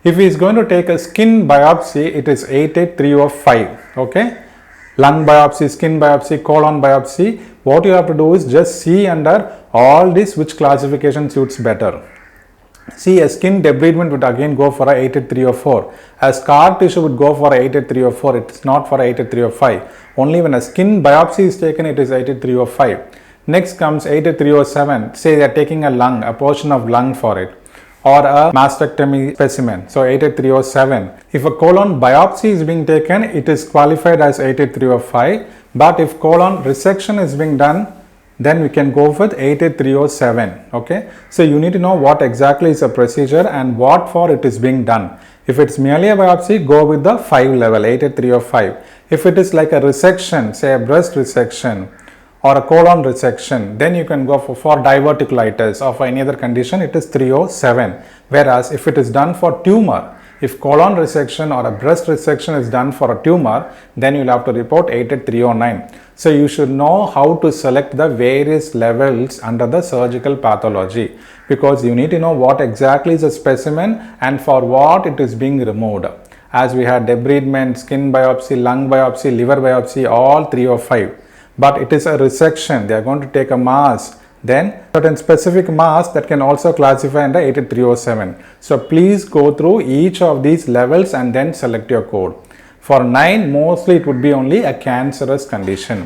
If he is going to take a skin biopsy, it is 88305. Okay, lung biopsy, skin biopsy, colon biopsy. What you have to do is just see under all this which classification suits better. See, a skin debridement would again go for a 88304. A scar tissue would go for a 88304. It's not for a 88305. Only when a skin biopsy is taken, it is 88305. Next comes 88307. Say they are taking a lung, a portion of lung for it, or a mastectomy specimen. So 88307. If a colon biopsy is being taken, it is qualified as 88305. But if colon resection is being done, then we can go with 88307. Okay, so you need to know what exactly is the procedure and what for it is being done. If it's merely a biopsy, go with the 5 level 88305. If it is like a resection, say a breast resection or a colon resection, then you can go for diverticulitis, or for any other condition it is 307. Whereas if it is done for tumor, if colon resection or a breast resection is done for a tumor, then you will have to report 88309. So you should know how to select the various levels under the surgical pathology, because you need to know what exactly is a specimen and for what it is being removed. As we had debridement, skin biopsy, lung biopsy, liver biopsy, all 305. But it is a resection. They are going to take a mass. Then certain specific mass that can also classify under 88307. So please go through each of these levels and then select your code. For 9, mostly it would be only a cancerous condition.